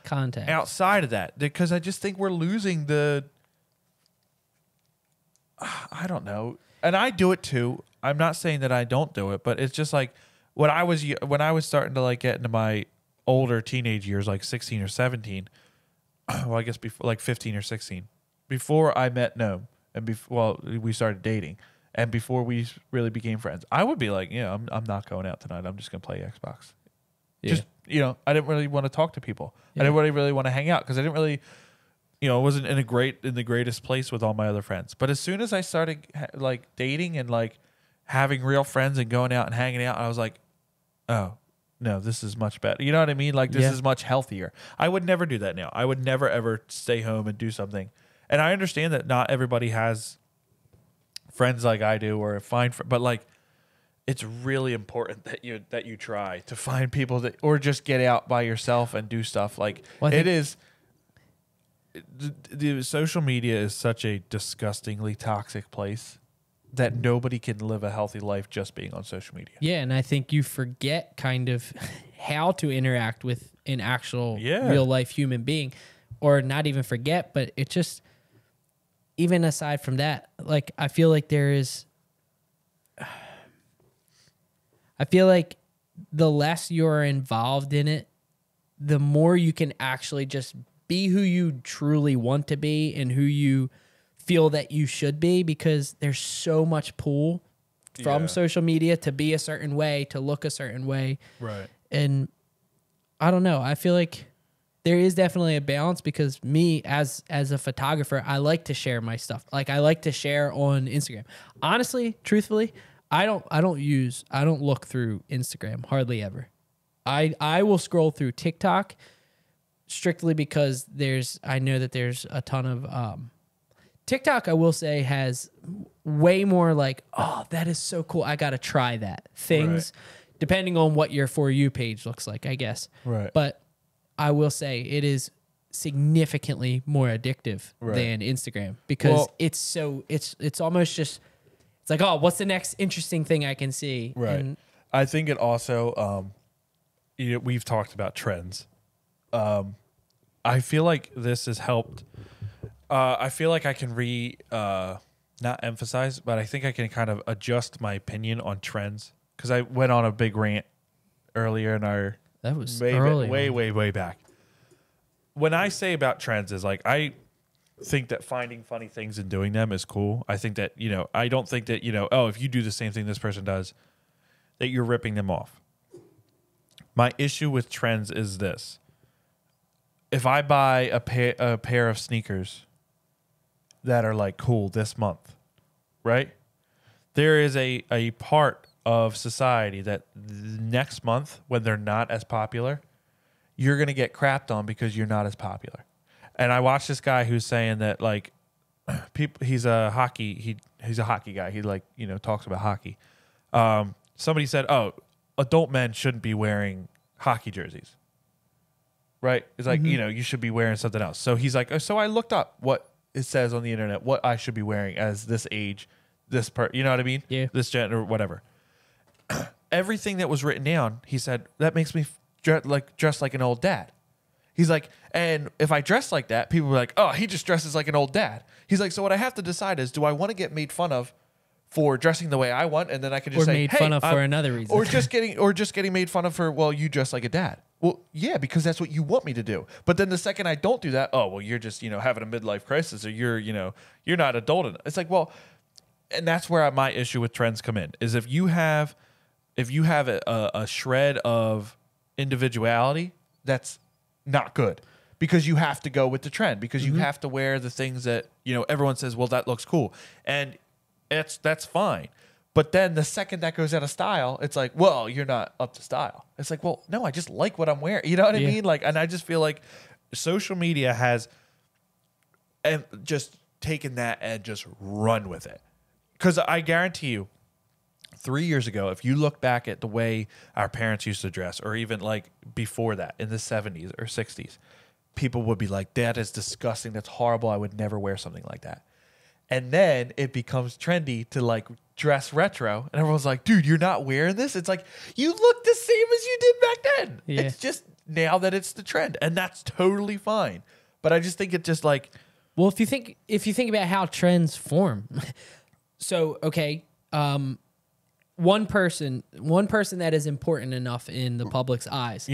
outside of that, because I just think we're losing I don't know. And I do it too. I'm not saying that I don't do it, but it's just like when I was starting to like get into my older teenage years, like 16 or 17. Well, I guess before, like 15 or 16, before I met Noam, and we started dating, and before we really became friends, I would be like, I'm not going out tonight. I'm just gonna play Xbox. Yeah. Just, I didn't really want to talk to people. Yeah. I didn't really want to hang out, because I didn't really, wasn't in the greatest place with all my other friends. But as soon as I started like dating and like having real friends and going out and hanging out, I was like, oh no, this is much better. You know what I mean? Like, this is much healthier. I would never do that now. I would never ever stay home and do something. And I understand that not everybody has friends like I do, or but like, it's really important that you try to find people that, or just get out by yourself and do stuff. Like, the social media is such a disgustingly toxic place that nobody can live a healthy life just being on social media. Yeah, and I think you forget kind of how to interact with an actual real life human being, or not even forget. But it just, even aside from that, like, I feel like the less you're involved in it, the more you can actually just be who you truly want to be and who you feel that you should be, because there's so much pull from social media to be a certain way, to look a certain way. Right. And I don't know. I feel like there is definitely a balance, because me as a photographer, I like to share my stuff. Like, I like to share on Instagram. Honestly, truthfully, I don't look through Instagram hardly ever. I will scroll through TikTok strictly because I know that there's a ton of TikTok, I will say, has way more like, oh, that is so cool, I got to try that things, depending on what your For You page looks like, I guess. Right. But I will say it is significantly more addictive than Instagram, because it's almost just, it's like, oh, what's the next interesting thing I can see? Right. And I think it also, we've talked about trends. I feel like this has helped. I feel like I can not emphasize, but I think I can kind of adjust my opinion on trends, because I went on a big rant earlier in our. That was way back. When I say about trends is like, I think that finding funny things and doing them is cool. I think that, I don't think that, oh, if you do the same thing this person does, that you're ripping them off. My issue with trends is this. If I buy a pair of sneakers that are like cool this month, right? There is a part of society that next month, when they're not as popular, you're going to get crapped on because you're not as popular. And I watched this guy who's saying that, like, he's a hockey guy. He, like, talks about hockey. Somebody said, oh, adult men shouldn't be wearing hockey jerseys. Right? It's like, you should be wearing something else. So he's like, so I looked up what it says on the internet, what I should be wearing as this age, you know what I mean? Yeah. This gender, whatever. Everything that was written down, he said, that makes me dress like an old dad. He's like, and if I dress like that, people were like, oh, he just dresses like an old dad. He's like, so what I have to decide is, do I want to get made fun of for dressing the way I want, and then I can just say, made fun of for another reason, or just getting made fun of for, well, you dress like a dad. Well, yeah, because that's what you want me to do. But then the second I don't do that, oh, well, you're just having a midlife crisis, or you're not adult enough. It's like, well, and that's where my issue with trends come in, is if you have a shred of individuality, that's not good, because you have to go with the trend, because you have to wear the things that everyone says, well, that looks cool, and that's fine. But then the second that goes out of style, it's like, well, you're not up to style. It's like, well, no, I just like what I'm wearing. You know what I mean? Like, and I just feel like social media has just taken that and just run with it. Because I guarantee you, 3 years ago, if you look back at the way our parents used to dress, or even like before that in the 70s or 60s, people would be like, that is disgusting. That's horrible. I would never wear something like that. And then it becomes trendy to like dress retro. And everyone's like, dude, you're not wearing this? It's like, you look the same as you did back then. Yeah. It's just now that it's the trend. And that's totally fine. But I just think it's just like, well, if you think about how trends form. So, okay, one person that is important enough in the public's eyes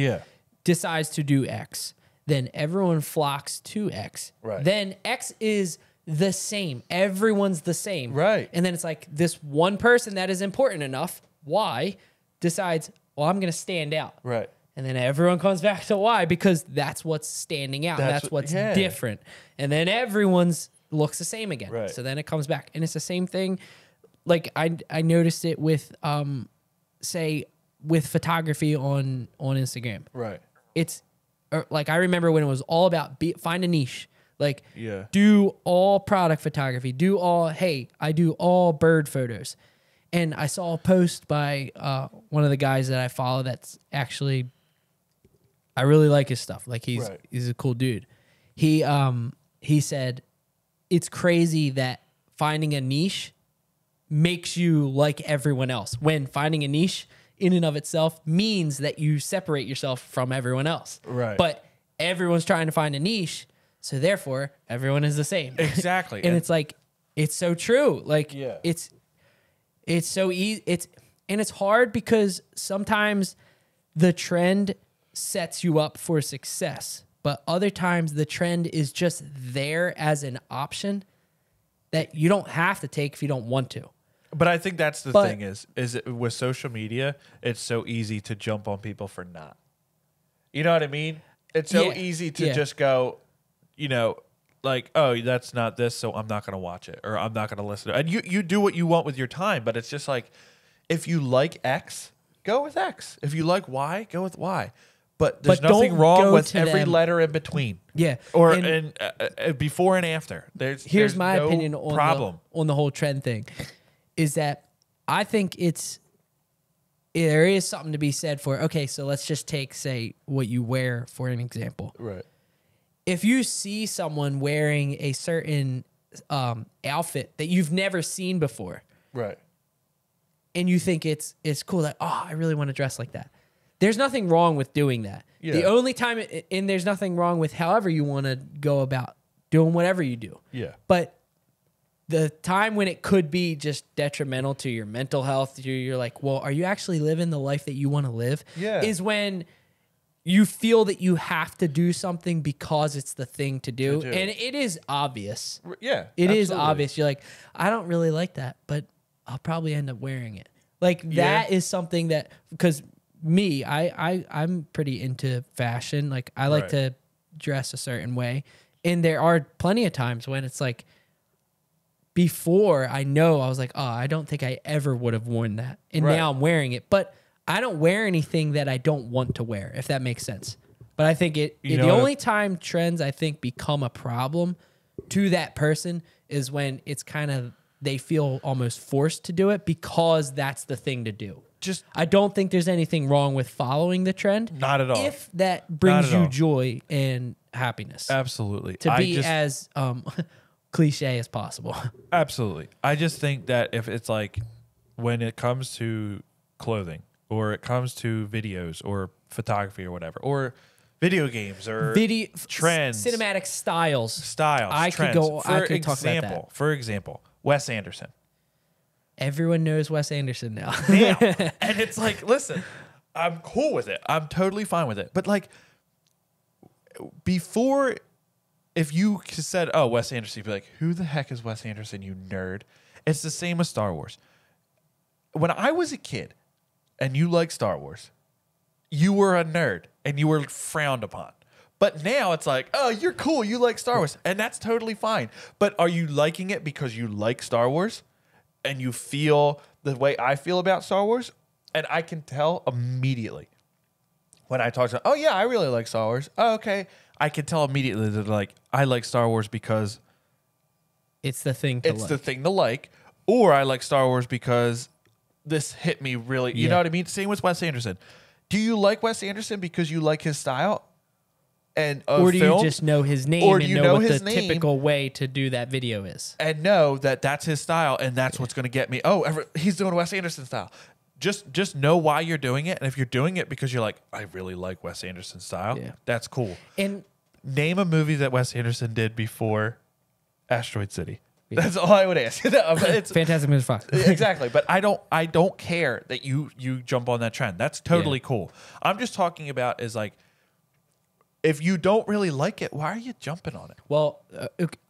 decides to do X. Then everyone flocks to X. Right. Then X is the same. Everyone's the same. Right. And then it's like this one person that is important enough, Y, decides, well, I'm going to stand out. Right. And then everyone comes back to Y, because that's what's standing out. That's what's different. And then everyone's looks the same again. Right. So then it comes back. And it's the same thing. Like I noticed it with say with photography on Instagram. Right. It's like, I remember when it was all about find a niche. Like, yeah, do all product photography. I do all bird photos. And I saw a post by one of the guys that I follow that's actually, I really like his stuff. Like, he's a cool dude. He said, it's crazy that finding a niche makes you like everyone else, when finding a niche in and of itself means that you separate yourself from everyone else. Right. But everyone's trying to find a niche, so therefore everyone is the same. Exactly. And it's like, it's so true. Like, Yeah. it's so easy. And it's hard because sometimes the trend sets you up for success, but other times the trend is just there as an option that you don't have to take if you don't want to. But I think that's the thing is with social media, it's so easy to jump on people for not. You know what I mean? It's so easy to just go, you know, like, oh, that's not this, so I'm not going to watch it or I'm not going to listen to it. And you do what you want with your time, but it's just like, if you like X, go with X. If you like Y, go with Y. But there's nothing wrong with every letter in between. Yeah. Or and before and after. Here's my opinion on the whole trend thing, is that I think there is something to be said for, okay, so let's just take, say, what you wear for an example. Right. If you see someone wearing a certain outfit that you've never seen before, right, and you think it's cool, like, oh, I really want to dress like that, there's nothing wrong with doing that. Yeah. The only time, and there's nothing wrong with however you want to go about doing whatever you do. Yeah. But the time when it could be just detrimental to your mental health, you're like, well, are you actually living the life that you want to live? Yeah. Is when you feel that you have to do something because it's the thing to do. And it is obvious. Yeah. It is obvious. You're like, I don't really like that, but I'll probably end up wearing it. Like, that is something that, because me, I'm pretty into fashion. Like, I like to dress a certain way. And there are plenty of times when it's like, before I was like, oh, I don't think I ever would have worn that. And now I'm wearing it. But I don't wear anything that I don't want to wear, if that makes sense. But I think the only time trends, I think, become a problem to that person is when it's kind of, they feel almost forced to do it because that's the thing to do. I don't think there's anything wrong with following the trend. Not at all. If that brings you joy and happiness. Absolutely. To be as cliche as possible. Absolutely. I just think that if it's like, when it comes to clothing or it comes to videos or photography or whatever, or video games or trends, cinematic styles, trends. I could talk about that. For example, Wes Anderson. Everyone knows Wes Anderson now. And it's like, listen, I'm cool with it. I'm totally fine with it. But like, before, if you said, oh, Wes Anderson, you'd be like, who the heck is Wes Anderson, you nerd? It's the same with Star Wars. When I was a kid and you liked Star Wars, you were a nerd and you were frowned upon. But now it's like, oh, you're cool, you like Star Wars, and that's totally fine. But are you liking it because you like Star Wars and you feel the way I feel about Star Wars? And I can tell immediately when I talk to them, oh, yeah, I really like Star Wars. Oh, okay. I can tell immediately that, like, I like Star Wars because it's the thing to like. It's the thing to like. Or I like Star Wars because this hit me really. You know what I mean? Same with Wes Anderson. Do you like Wes Anderson because you like his style? Or do you just know his name and know what the typical way to do that video is? And know that that's his style and that's what's going to get me. Oh, he's doing Wes Anderson style. Just know why you're doing it. And if you're doing it because you're like, I really like Wes Anderson's style, that's cool. And name a movie that Wes Anderson did before Asteroid City. Yeah. That's all I would ask. It's Fantastic Mr. Fox. Exactly. But I don't care that you jump on that trend. That's totally cool. I'm just talking about is like, if you don't really like it, why are you jumping on it? Well,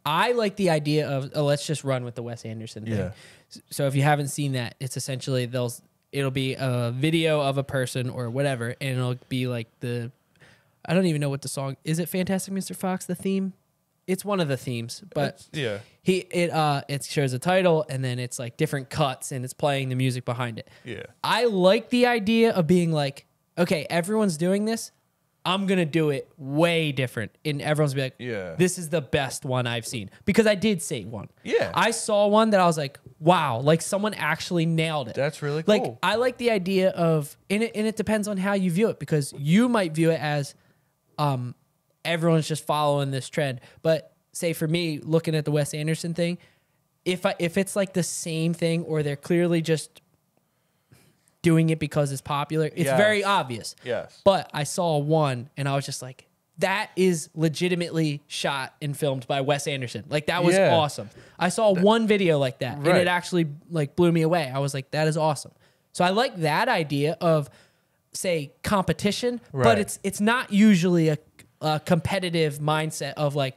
I like the idea of, let's just run with the Wes Anderson thing. Yeah. So if you haven't seen that, it's essentially it'll be a video of a person or whatever, and it'll be like I don't even know what the song is. It Fantastic Mr. Fox, the theme? It's one of the themes, but it shows a title and then it's like different cuts and it's playing the music behind it. Yeah. I like the idea of being like, okay, everyone's doing this. I'm going to do it way different. And everyone's be like, this is the best one I've seen. Because I did see one. Yeah. I saw one that I was like, wow, like someone actually nailed it. That's really cool. Like, I like the idea of, and it depends on how you view it, because you might view it as everyone's just following this trend. But say for me, looking at the Wes Anderson thing, if it's like the same thing or they're clearly just doing it because it's popular. It's very obvious. Yes. But I saw one and I was just like, that is legitimately shot and filmed by Wes Anderson. Like, that was awesome. I saw one video like that, and it actually like blew me away. I was like, that is awesome. So I like that idea of, say, competition, but it's not usually a competitive mindset of like,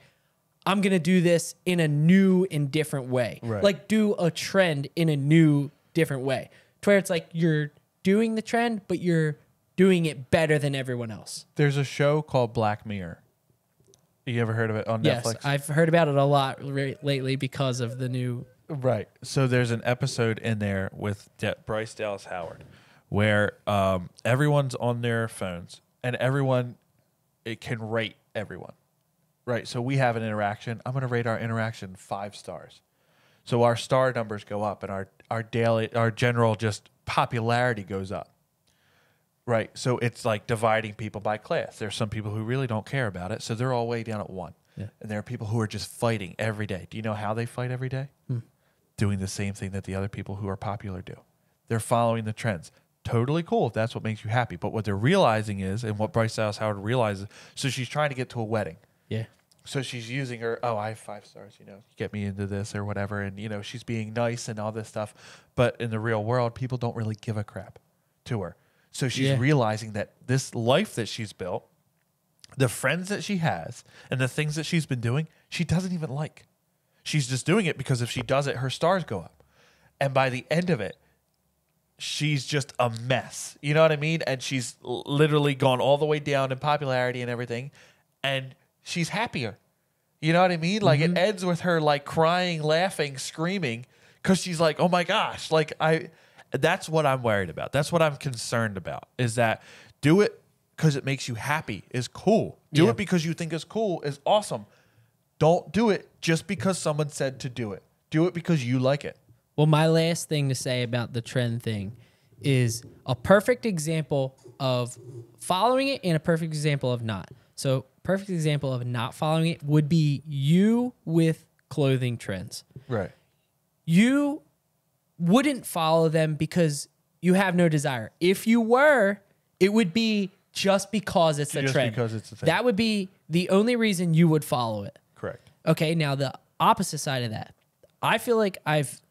I'm going to do this in a new and different way. Right. Like, do a trend in a new, different way. To where it's like you're doing the trend, but you're doing it better than everyone else. There's a show called Black Mirror. You ever heard of it on Netflix? Yes, I've heard about it a lot lately because of the new... Right. So there's an episode in there with Bryce Dallas Howard where everyone's on their phones and it can rate everyone. Right. So we have an interaction. I'm going to rate our interaction 5 stars. So our star numbers go up and our general just popularity goes up. Right. So it's like dividing people by class. There's some people who really don't care about it, so they're all way down at 1. Yeah. And there are people who are just fighting every day. Do you know how they fight every day? Doing the same thing that the other people who are popular do. They're following the trends. Totally cool if that's what makes you happy. But what they're realizing is, and what Bryce Dallas Howard realizes, so she's trying to get to a wedding. Yeah. So she's using her, I have 5 stars, get me into this or whatever. And, she's being nice and all this stuff. But in the real world, people don't really give a crap to her. So she's realizing that this life that she's built, the friends that she has, and the things that she's been doing, she doesn't even like. She's just doing it because if she does it, her stars go up. And by the end of it, she's just a mess. You know what I mean? And she's literally gone all the way down in popularity and everything. And she's happier. You know what I mean? Like, it ends with her, like, crying, laughing, screaming, because she's like, oh, my gosh. Like, that's what I'm worried about. That's what I'm concerned about, is that do it because it makes you happy is cool. Do it because you think it's cool is awesome. Don't do it just because someone said to do it. Do it because you like it. Well, my last thing to say about the trend thing is a perfect example of following it and a perfect example of not. So, perfect example of not following it would be you with clothing trends. Right. You wouldn't follow them because you have no desire. If you were, it would be just because it's a trend. Because it's a thing. That would be the only reason you would follow it. Correct. Okay, now the opposite side of that. I feel like I've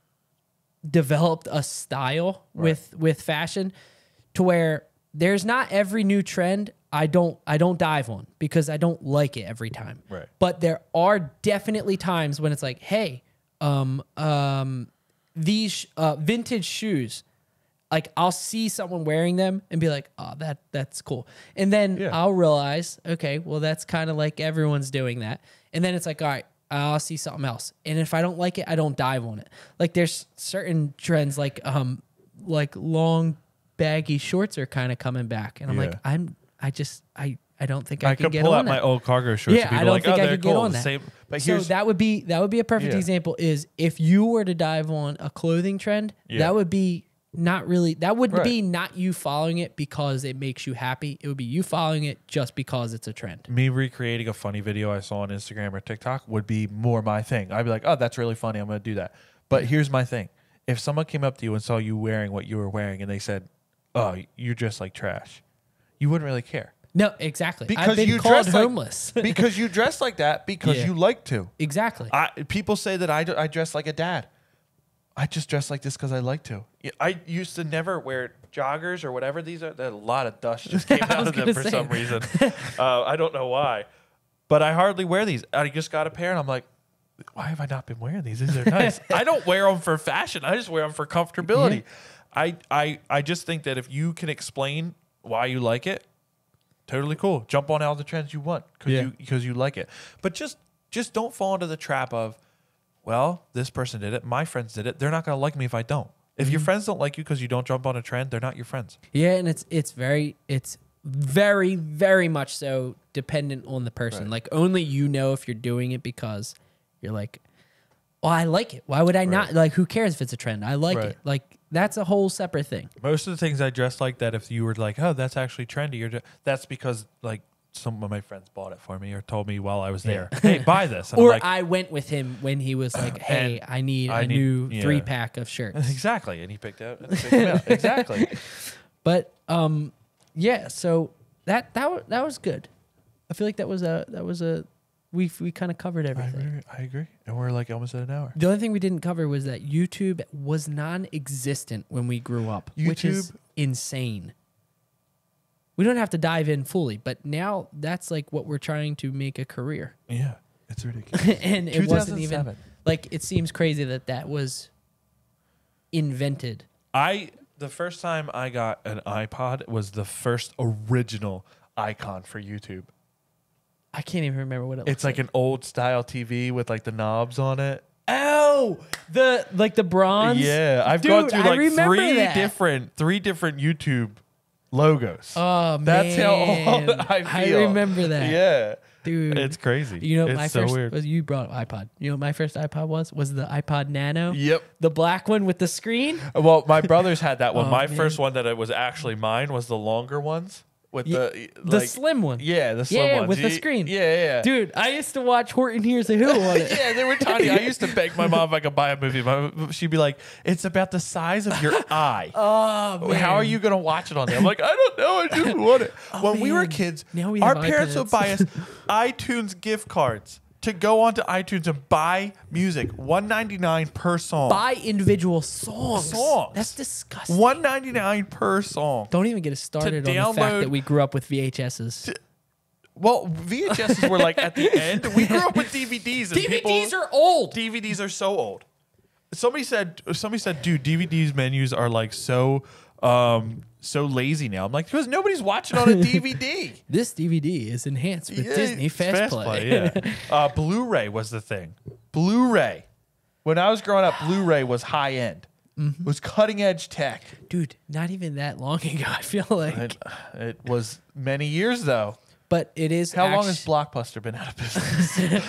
developed a style with fashion to where there's not every new trend I don't dive on because I don't like it every time. Right. But there are definitely times when it's like, hey, these vintage shoes, like I'll see someone wearing them and be like, oh, that's cool. And then I'll realize, okay, well, that's kind of like everyone's doing that. And then it's like, all right, I'll see something else. And if I don't like it, I don't dive on it. Like there's certain trends like long baggy shorts are kind of coming back. And I'm like, I don't think I can get on that. I could pull out my old cargo shorts. Yeah, I don't think I could get on that. But so that would be a perfect example. Is if you were to dive on a clothing trend, that would be not really. That would be not you following it because it makes you happy. It would be you following it just because it's a trend. Me recreating a funny video I saw on Instagram or TikTok would be more my thing. I'd be like, oh, that's really funny. I'm going to do that. But here's my thing: if someone came up to you and saw you wearing what you were wearing, and they said, "Oh, you're dressed like trash," you wouldn't really care. No, exactly. Because I've been called homeless. Because you dress like that because you like to. Exactly. People say that I dress like a dad. I just dress like this because I like to. I used to never wear joggers or whatever these are. A lot of dust just came out of them for some reason. I don't know why. But I hardly wear these. I just got a pair and I'm like, why have I not been wearing these? These are nice. I don't wear them for fashion. I just wear them for comfortability. Yeah. I just think that if you can explain why you like it, totally cool. Jump on all the trends you want because you like it. But just don't fall into the trap of, well, this person did it. My friends did it. They're not going to like me if I don't. If your friends don't like you because you don't jump on a trend, they're not your friends. Yeah, and it's very, very much so dependent on the person. Right. Like only you know if you're doing it because you're like, well, I like it. Why would I not? Like, who cares if it's a trend? I like it. Like, that's a whole separate thing. Most of the things I dress like that, if you were like, oh, that's actually trendy, that's because, like, some of my friends bought it for me or told me while I was there, hey, buy this. And or I went with him when he was like, hey, I need a new 3-pack of shirts. Exactly. And he picked them out. Exactly. But so that was good. I feel like that was a we kind of covered everything. I agree. And we're like almost at an hour. The only thing we didn't cover was that YouTube was non-existent when we grew up, which is insane. We don't have to dive in fully, but now that's like what we're trying to make a career. Yeah, it's ridiculous. And it wasn't even like, it seems crazy that was invented. The first time I got an iPod was the first original icon for YouTube. I can't even remember what it looks like. It's like an old style TV with like the knobs on it. Oh, the bronze. Yeah, I've gone through like three different YouTube logos. Oh man, that's how old I feel. I remember that. Yeah, dude, it's crazy. You know, it's so weird. You brought iPod. You know, what my first iPod was the iPod Nano. Yep, the black one with the screen. Well, my brothers had that one. First one that it was actually mine was the longer ones. With the slim one. Yeah, the slim one. With the screen. Yeah. Dude, I used to watch Horton Hears a Who on it. Yeah, they were tiny. I used to beg my mom if I could buy a movie. She'd be like, it's about the size of your eye. Oh, man. How are you going to watch it on there? I'm like, I don't know. I just want it. When we were kids, our parents would buy us iTunes gift cards to go onto iTunes and buy music. $1.99 per song. Buy individual songs. That's disgusting. $1.99 per song. Don't even get us started on the fact that we grew up with VHSs. Well, VHSs were like at the end. We grew up with DVDs. And DVDs are old. DVDs are so old. Somebody said, dude, DVDs menus are like so lazy now. I'm like, because nobody's watching on a DVD. This DVD is enhanced with Disney Fast Play. Yeah. Blu-ray was the thing. Blu-ray. When I was growing up, Blu-ray was high end. Mm-hmm. Was cutting edge tech. Dude, not even that long ago, I feel like. It was many years though. But it is. How long has Blockbuster been out of business?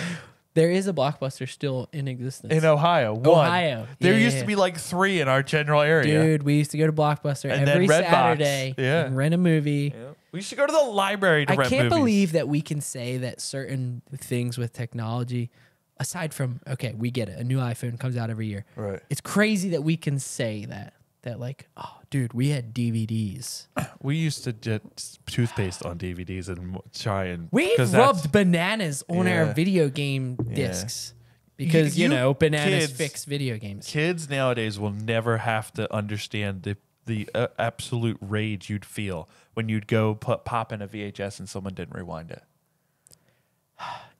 There is a Blockbuster still in existence. In Ohio. Ohio. There used to be like 3 in our general area. Dude, we used to go to Blockbuster every Saturday and rent a movie. Yeah. We used to go to the library to rent movies. I can't believe that we can say that certain things with technology, aside from, okay, we get it. A new iPhone comes out every year. Right. It's crazy that we can say that like, oh, dude, we had DVDs. We used to get toothpaste on DVDs and try and... We rubbed bananas on our video game discs because, bananas fix video games. Kids nowadays will never have to understand the absolute rage you'd feel when you'd go pop in a VHS and someone didn't rewind it.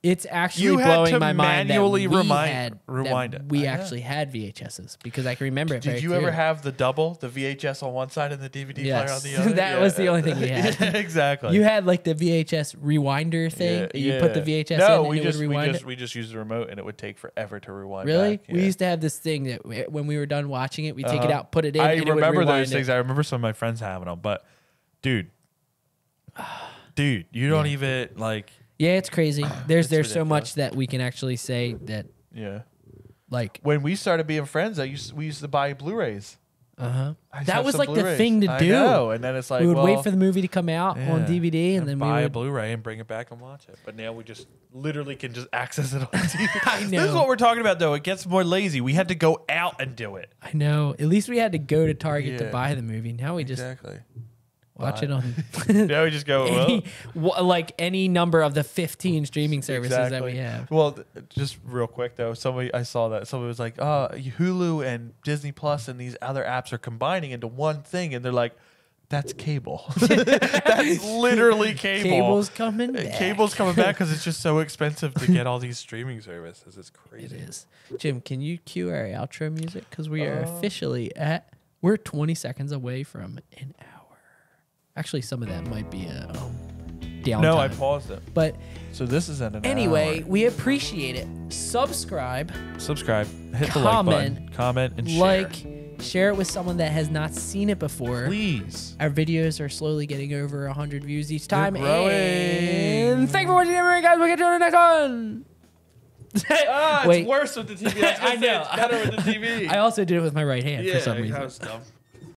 It's actually blowing my mind that we rewind it. We actually had VHSs because I can remember it. Did you ever have the VHS on one side and the DVD player on the other? That was the only thing we had. Exactly. You had like the VHS rewinder thing. You put the VHS in and it would rewind it. We just used the remote and it would take forever to rewind. Really? Back. Yeah. We used to have this thing that when we were done watching it, we'd take it out, put it in. I and remember it would those things. I remember some of my friends having them, but dude, you don't even like. Yeah, it's crazy. There's so much that we can actually say that. Yeah. Like when we started being friends, we used to buy Blu-rays. That was like the thing to do. I know. And then it's like we would wait for the movie to come out on DVD, and then buy we a Blu-ray and bring it back and watch it. But now we just literally can just access it on TV. I know. This is what we're talking about, though. It gets more lazy. We had to go out and do it. I know. At least we had to go to Target to buy the movie. Now we just watch it on. Now we just go like any number of the 15 streaming services that we have. Well, just real quick though, I saw that somebody was like, Hulu and Disney Plus and these other apps are combining into one thing, and they're like, that's cable. That's literally cable. Cable's coming back. Cable's coming back because it's just so expensive to get all these streaming services. It's crazy. It is. Jim, can you cue our outro music? Because we are officially we're 20 seconds away from an hour. Actually, some of that might be a downtime. No, I paused it. But so this is an hour. Anyway, we appreciate it. Subscribe. Hit the like button. Comment and share. Share it with someone that has not seen it before. Please. Our videos are slowly getting over 100 views each time. They're growing. And thank you for watching, guys. We'll get you on the next one. It's worse with the TV. I know. It's better with the TV. I also did it with my right hand for some reason. That was dumb.